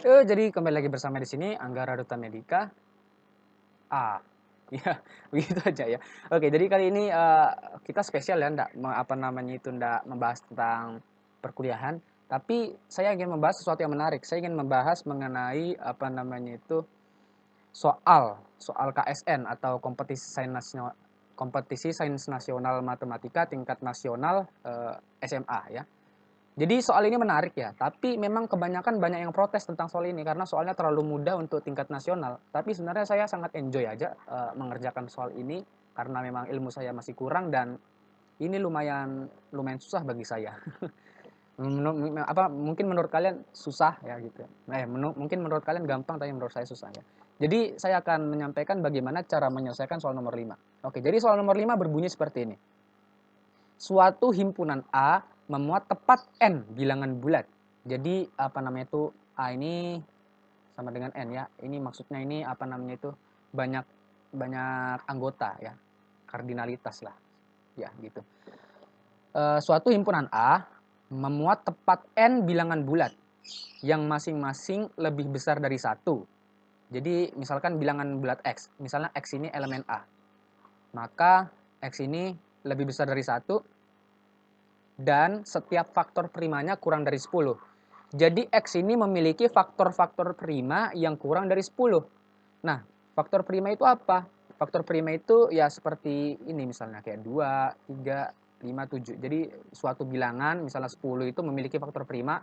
Jadi kembali lagi bersama di sini Anggara Duta Medika. Ah, ya begitu aja ya. Oke, jadi kali ini, kita spesial ya, ndak membahas tentang perkuliahan, tapi saya ingin membahas sesuatu yang menarik. Saya ingin membahas mengenai, soal soal KSN atau Kompetisi Sains Nasional Matematika tingkat nasional, SMA ya. Jadi soal ini menarik ya, tapi memang kebanyakan banyak yang protes tentang soal ini karena soalnya terlalu mudah untuk tingkat nasional. Tapi sebenarnya saya sangat enjoy aja mengerjakan soal ini karena memang ilmu saya masih kurang dan ini lumayan lumayan susah bagi saya. Mungkin menurut kalian susah ya gitu. Mungkin menurut kalian gampang tapi menurut saya susah ya. Jadi saya akan menyampaikan bagaimana cara menyelesaikan soal nomor 5. Oke, jadi soal nomor 5 berbunyi seperti ini. Suatu himpunan A memuat tepat N bilangan bulat. Jadi A ini sama dengan N ya. Ini maksudnya ini banyak banyak anggota ya. Kardinalitas lah. Ya, gitu. Suatu himpunan A memuat tepat N bilangan bulat yang masing-masing lebih besar dari 1. Jadi misalkan bilangan bulat X, misalnya X ini elemen A. Maka X ini lebih besar dari 1 dan setiap faktor primanya kurang dari 10. Jadi X ini memiliki faktor-faktor prima yang kurang dari 10. Nah, faktor prima itu apa? Faktor prima itu ya seperti ini misalnya kayak 2, 3, 5, 7. Jadi suatu bilangan misalnya 10 itu memiliki faktor prima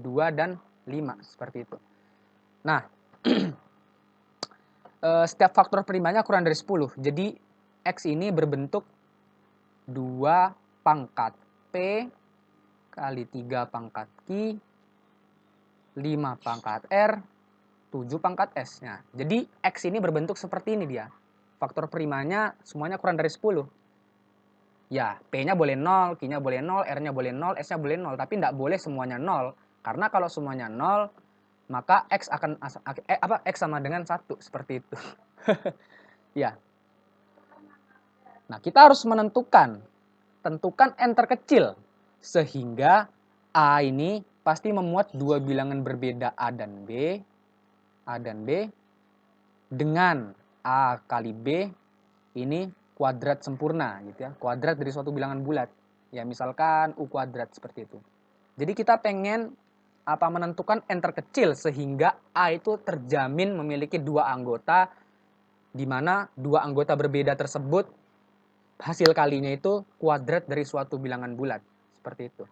2 dan 5 seperti itu. Nah, setiap faktor primanya kurang dari 10. Jadi X ini berbentuk 2 pangkat P kali 3 pangkat Q, 5 pangkat R, 7 pangkat S. Nah, jadi X ini berbentuk seperti ini dia. Faktor primanya semuanya kurang dari 10. Ya, P-nya boleh 0, Q-nya boleh 0, R-nya boleh 0, S-nya boleh 0. Tapi tidak boleh semuanya 0. Karena kalau semuanya 0, maka X sama dengan 1. Seperti itu. Ya. Nah, kita harus tentukan N terkecil. Sehingga A ini pasti memuat dua bilangan berbeda A dan B dengan A kali B ini kuadrat sempurna gitu ya. Kuadrat dari suatu bilangan bulat. Ya misalkan U kuadrat seperti itu. Jadi kita pengen menentukan N terkecil sehingga A itu terjamin memiliki dua anggota di mana dua anggota berbeda tersebut hasil kalinya itu kuadrat dari suatu bilangan bulat. Seperti itu.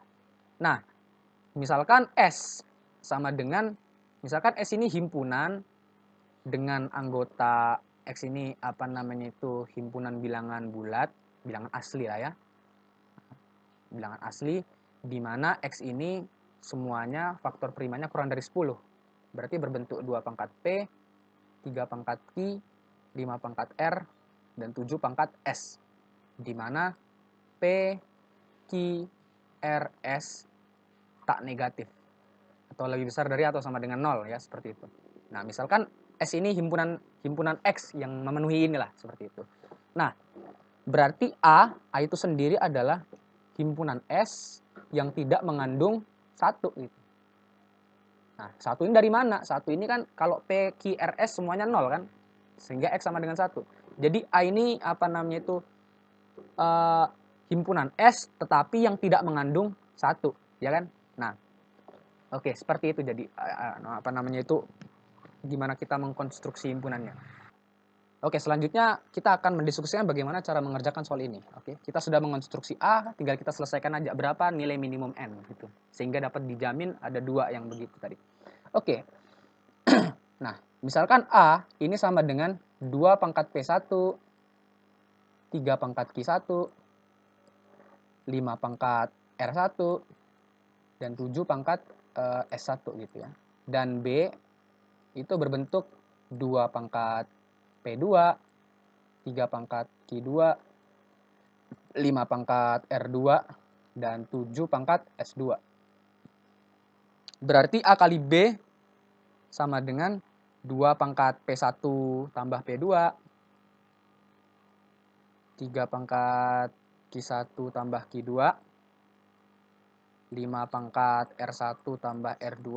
Nah, misalkan S sama dengan misalkan S ini himpunan dengan anggota X ini himpunan bilangan bulat, bilangan asli lah ya. Bilangan asli di mana X ini semuanya faktor primanya kurang dari 10. Berarti berbentuk 2 pangkat P, 3 pangkat Q, 5 pangkat R, dan 7 pangkat S. Di mana P, Q, R, S tak negatif. Atau lebih besar dari atau sama dengan 0 ya, seperti itu. Nah, misalkan S ini himpunan X yang memenuhi inilah, seperti itu. Nah, berarti A itu sendiri adalah himpunan S yang tidak mengandung 1 gitu. Nah, 1 ini dari mana? 1 ini kan kalau P, Q, R, S semuanya 0 kan? Sehingga X sama dengan 1. Jadi A ini himpunan S tetapi yang tidak mengandung 1, ya kan? Nah, oke, seperti itu jadi gimana kita mengkonstruksi himpunannya. Oke, selanjutnya kita akan mendiskusikan bagaimana cara mengerjakan soal ini. Oke, kita sudah mengonstruksi A, tinggal kita selesaikan aja berapa nilai minimum N gitu. Sehingga dapat dijamin ada 2 yang begitu tadi. Oke. Nah, misalkan A ini sama dengan 2 pangkat P1, 3 pangkat Q1, 5 pangkat R1, dan 7 pangkat S1 gitu ya. Dan B itu berbentuk 2 pangkat P2, 3 pangkat Q2, 5 pangkat R2, dan 7 pangkat S2. Berarti A kali B sama dengan 2 pangkat P1 tambah P2, 3 pangkat Q1 tambah Q2, 5 pangkat R1 tambah R2,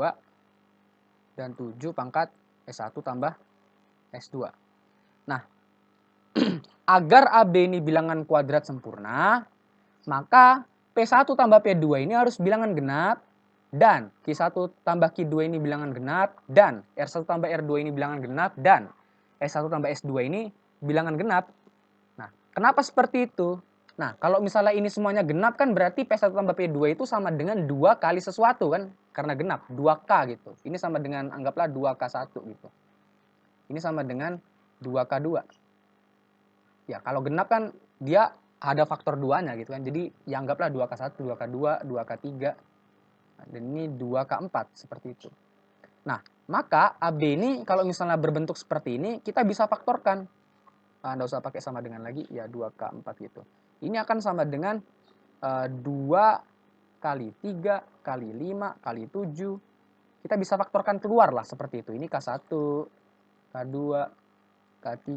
dan 7 pangkat S1 tambah S2. Nah, agar AB ini bilangan kuadrat sempurna, maka P1 tambah P2 ini harus bilangan genap, dan Q1 tambah Q2 ini bilangan genap, dan R1 tambah R2 ini bilangan genap, dan S1 tambah S2 ini bilangan genap. Nah, kenapa seperti itu? Nah, kalau misalnya ini semuanya genap kan berarti P1 tambah P2 itu sama dengan 2 kali sesuatu kan? Karena genap, 2K gitu. Ini sama dengan, anggaplah 2K1 gitu. Ini sama dengan 2K2. Ya, kalau genap kan dia ada faktor 2-nya gitu kan. Jadi, ya anggaplah 2K1, 2K2, 2K3. Dan ini 2K4 seperti itu. Nah, maka AB ini kalau misalnya berbentuk seperti ini, kita bisa faktorkan. Nggak usah pakai sama dengan lagi, ya 2K4 gitu. Ini akan sama dengan 2 kali 3 kali 5 kali 7. Kita bisa faktorkan keluar lah seperti itu. Ini K1, K2, K3,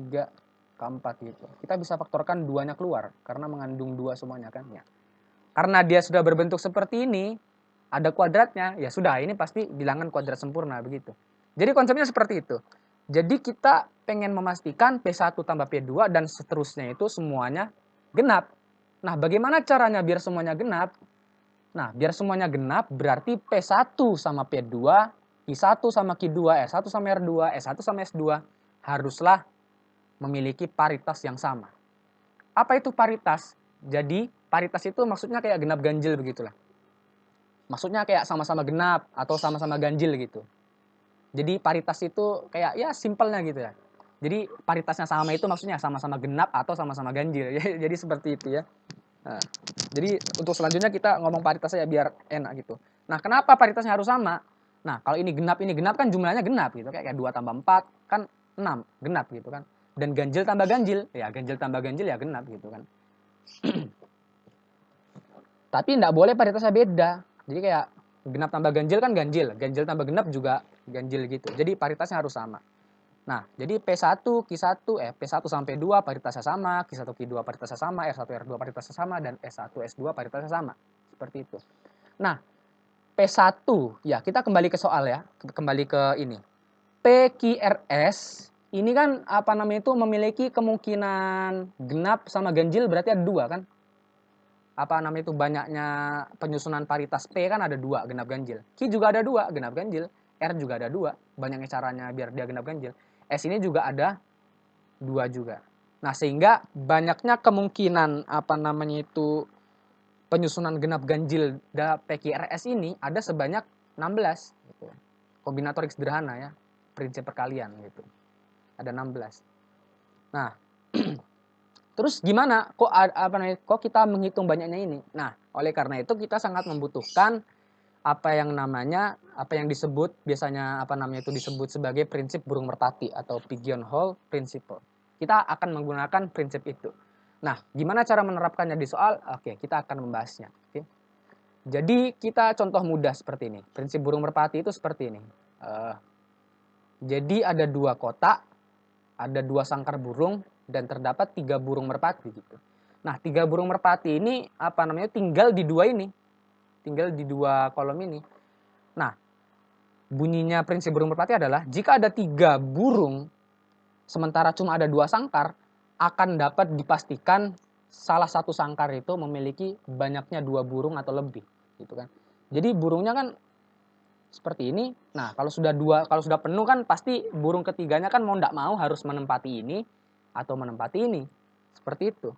K4 gitu. Kita bisa faktorkan 2-nya keluar karena mengandung 2 semuanya kan ya. Karena dia sudah berbentuk seperti ini, ada kuadratnya, ya sudah, ini pasti bilangan kuadrat sempurna begitu. Jadi konsepnya seperti itu. Jadi kita pengen memastikan P1 tambah P2 dan seterusnya itu semuanya genap. Nah, bagaimana caranya biar semuanya genap? Nah, biar semuanya genap berarti P1 sama P2, Q1 sama Q2, S1 sama R2, S1 sama S2 haruslah memiliki paritas yang sama. Apa itu paritas? Jadi paritas itu maksudnya kayak genap ganjil begitulah. Maksudnya kayak sama-sama genap atau sama-sama ganjil gitu. Jadi paritas itu kayak ya simpelnya gitu ya. Jadi paritasnya sama itu maksudnya sama-sama genap atau sama-sama ganjil. Jadi seperti itu ya. Nah, jadi untuk selanjutnya kita ngomong paritas ya biar enak gitu. Nah, kenapa paritasnya harus sama? Nah, kalau ini genap kan jumlahnya genap gitu. Kayak 2 tambah 4 kan 6, genap gitu kan. Dan ganjil tambah ganjil, ya ganjil tambah ganjil ya genap gitu kan. Tapi enggak boleh paritasnya beda. Jadi kayak genap tambah ganjil kan ganjil, ganjil tambah genap juga ganjil gitu. Jadi paritasnya harus sama. Nah, jadi P1, Q1, P1 sampai 2 paritasnya sama, Q1, Q2 paritasnya sama, R1, R2 paritasnya sama, dan S1, S2 paritasnya sama. Seperti itu. Nah, P1, ya kita kembali ke soal ya, kembali ke ini. PQRS, ini kan apa namanya itu memiliki kemungkinan genap sama ganjil berarti ada 2 kan? Apa namanya itu banyaknya penyusunan paritas P kan ada 2 genap ganjil. Q juga ada 2 genap ganjil. R juga ada 2, banyaknya caranya biar dia genap ganjil. S ini juga ada 2 juga. Nah, sehingga banyaknya kemungkinan apa namanya itu penyusunan genap ganjil PQRS ini ada sebanyak 16 gitu. Kombinatorik sederhana ya, prinsip perkalian gitu. Ada 16. Nah, terus gimana? Kok kita menghitung banyaknya ini? Nah, oleh karena itu kita sangat membutuhkan apa yang disebut biasanya itu disebut sebagai prinsip burung merpati atau pigeonhole principle. Kita akan menggunakan prinsip itu. Nah, gimana cara menerapkannya di soal? Oke, kita akan membahasnya. Oke. Jadi kita contoh mudah seperti ini. Prinsip burung merpati itu seperti ini. Jadi ada 2 kotak, ada 2 sangkar burung, dan terdapat 3 burung merpati gitu. Nah, 3 burung merpati ini tinggal di 2 ini. Tinggal di 2 kolom ini. Nah, bunyinya prinsip burung merpati adalah jika ada 3 burung sementara cuma ada 2 sangkar, akan dapat dipastikan salah satu sangkar itu memiliki banyaknya 2 burung atau lebih gitu kan. Jadi burungnya kan seperti ini. Nah, kalau sudah penuh kan pasti burung ketiganya kan mau enggak mau harus menempati ini atau menempati ini. Seperti itu.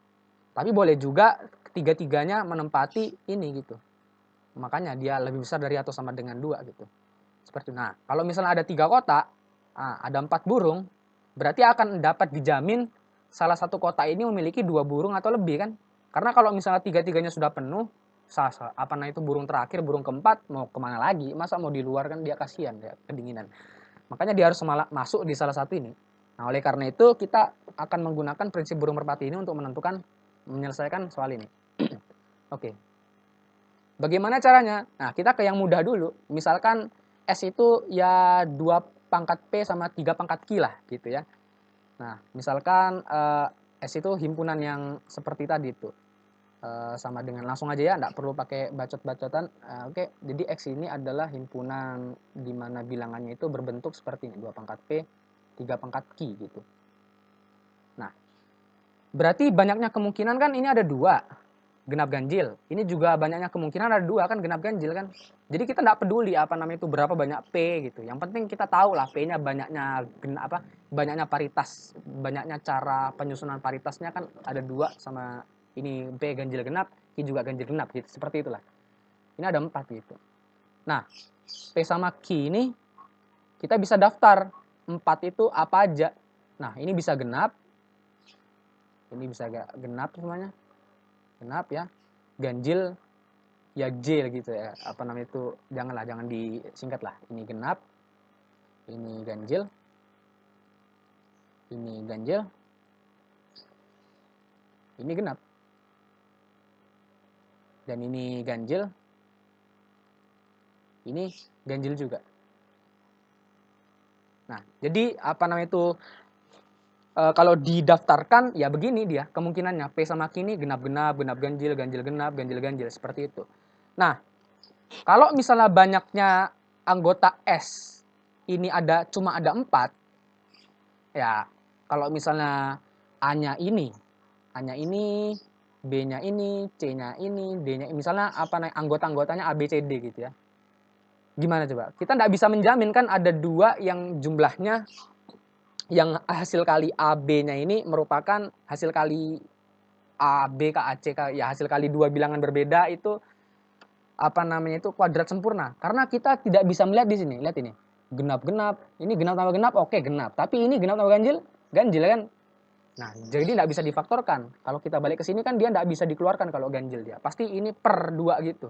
Tapi boleh juga ketiga-tiganya menempati ini gitu. Makanya dia lebih besar dari atau sama dengan 2 gitu. Seperti itu. Nah, kalau misalnya ada 3 kotak, ada 4 burung, berarti akan dapat dijamin salah satu kotak ini memiliki 2 burung atau lebih kan. Karena kalau misalnya 3-tiganya sudah penuh, burung terakhir, burung keempat mau kemana lagi? Masa mau di luar kan dia kasihan, ya, kedinginan. Makanya dia harus masuk di salah satu ini. Nah, oleh karena itu kita akan menggunakan prinsip burung merpati ini untuk menyelesaikan soal ini. Oke. Bagaimana caranya? Nah, kita ke yang mudah dulu. Misalkan S itu ya 2 pangkat P sama 3 pangkat Q lah gitu ya. Nah, misalkan S itu himpunan yang seperti tadi itu. sama dengan langsung aja ya, nggak perlu pakai bacot-bacotan. Oke, jadi X ini adalah himpunan di mana bilangannya itu berbentuk seperti ini, 2 pangkat P, 3 pangkat Q gitu. Nah, berarti banyaknya kemungkinan kan ini ada 2 genap ganjil. Ini juga banyaknya kemungkinan ada 2 kan genap ganjil kan. Jadi kita nggak peduli apa namanya itu berapa banyak P gitu. Yang penting kita tahu lah P-nya banyaknya paritas, banyaknya cara penyusunan paritasnya kan ada 2 sama ini P ganjil genap, Q juga ganjil genap gitu. Seperti itulah. Ini ada 4 gitu. Nah, P sama Q ini kita bisa daftar 4 itu apa aja. Nah, ini bisa genap. Ini bisa genap semuanya. Genap ya, ganjil ya J gitu ya, apa namanya itu, jangan disingkat lah. Ini genap, ini ganjil, ini ganjil, ini genap, dan ini ganjil, ini ganjil juga. Nah, jadi apa namanya itu, kalau didaftarkan ya begini dia kemungkinannya, P sama Q ini genap-genap, genap ganjil, ganjil genap, ganjil ganjil, seperti itu. Nah, kalau misalnya banyaknya anggota S ini cuma ada 4, ya kalau misalnya A-nya ini, B-nya ini, C-nya ini, D-nya ini, misalnya anggota-anggotanya A, B, C, D gitu ya. Gimana coba? Kita nggak bisa menjamin kan ada 2 yang jumlahnya, yang hasil kali A, B-nya ini merupakan hasil kali A, B, K, A, C, K, ya hasil kali 2 bilangan berbeda itu apa namanya itu kuadrat sempurna. Karena kita tidak bisa melihat di sini. Lihat ini. Genap-genap. Ini genap tambah genap, oke genap. Tapi ini genap tambah ganjil, ganjil kan. Nah, jadi tidak bisa difaktorkan. Kalau kita balik ke sini kan dia tidak bisa dikeluarkan kalau ganjil dia. Pasti ini per 2 gitu.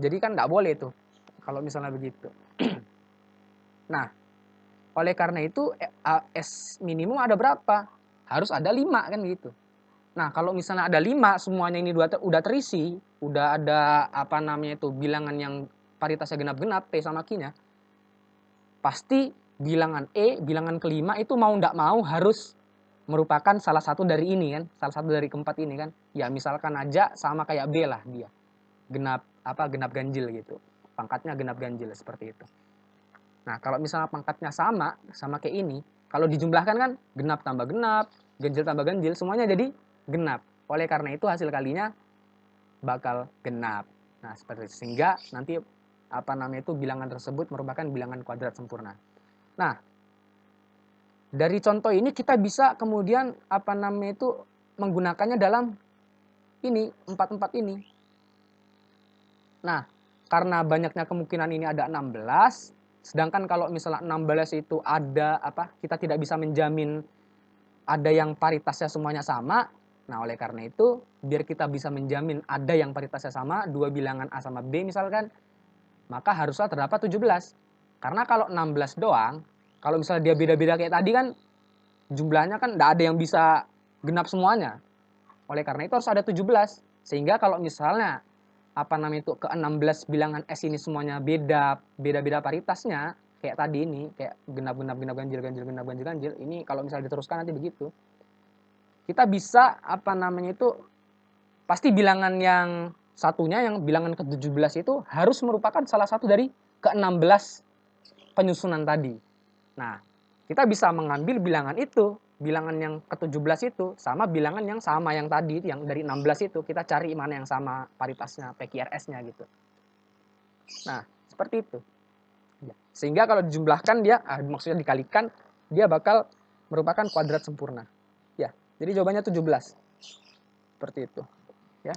Jadi kan tidak boleh tuh kalau misalnya begitu. Nah, oleh karena itu S minimum ada berapa? Harus ada 5 kan gitu. Nah, kalau misalnya ada 5 semuanya ini udah terisi, udah ada apa namanya itu bilangan yang paritasnya genap-genap P sama Q-nya, pasti bilangan E, bilangan kelima itu mau ndak mau harus merupakan salah satu dari ini kan, salah satu dari keempat ini kan. Ya misalkan aja sama kayak B lah dia. Genap ganjil gitu. Pangkatnya genap ganjil seperti itu. Nah, kalau misalnya pangkatnya sama kayak ini, kalau dijumlahkan kan genap tambah genap, ganjil tambah ganjil, semuanya jadi genap. Oleh karena itu hasil kalinya bakal genap. Nah, seperti itu. Sehingga nanti apa namanya itu bilangan tersebut merupakan bilangan kuadrat sempurna. Nah, dari contoh ini kita bisa kemudian apa namanya itu menggunakannya dalam ini 4 ini. Nah, karena banyaknya kemungkinan ini ada 16, sedangkan kalau misalnya 16 itu kita tidak bisa menjamin ada yang paritasnya semuanya sama. Nah, oleh karena itu, biar kita bisa menjamin ada yang paritasnya sama, 2 bilangan A sama B misalkan, maka harusnya terdapat 17. Karena kalau 16 doang, kalau misalnya dia beda-beda kayak tadi kan, jumlahnya kan tidak ada yang bisa genap semuanya. Oleh karena itu harus ada 17. Sehingga kalau misalnya ke-16 bilangan S ini semuanya beda-beda paritasnya, kayak tadi ini, kayak genap ganjil genap ganjil, ini kalau misalnya diteruskan nanti begitu. Kita bisa pasti bilangan yang satunya, yang bilangan ke-17 itu harus merupakan salah satu dari ke-16 penyusunan tadi. Nah, kita bisa mengambil bilangan itu, bilangan yang ke-17 itu sama bilangan yang sama yang tadi, yang dari 16 itu, kita cari mana yang sama paritasnya, PQRS-nya gitu. Nah, seperti itu. Sehingga kalau dijumlahkan maksudnya dikalikan, dia bakal merupakan kuadrat sempurna. Ya, jadi jawabannya 17. Seperti itu. Ya.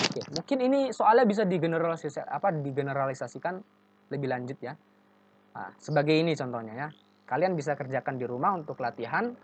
Oke, mungkin ini soalnya bisa digeneralisasikan lebih lanjut ya. Nah, sebagai ini contohnya ya. Kalian bisa kerjakan di rumah untuk latihan.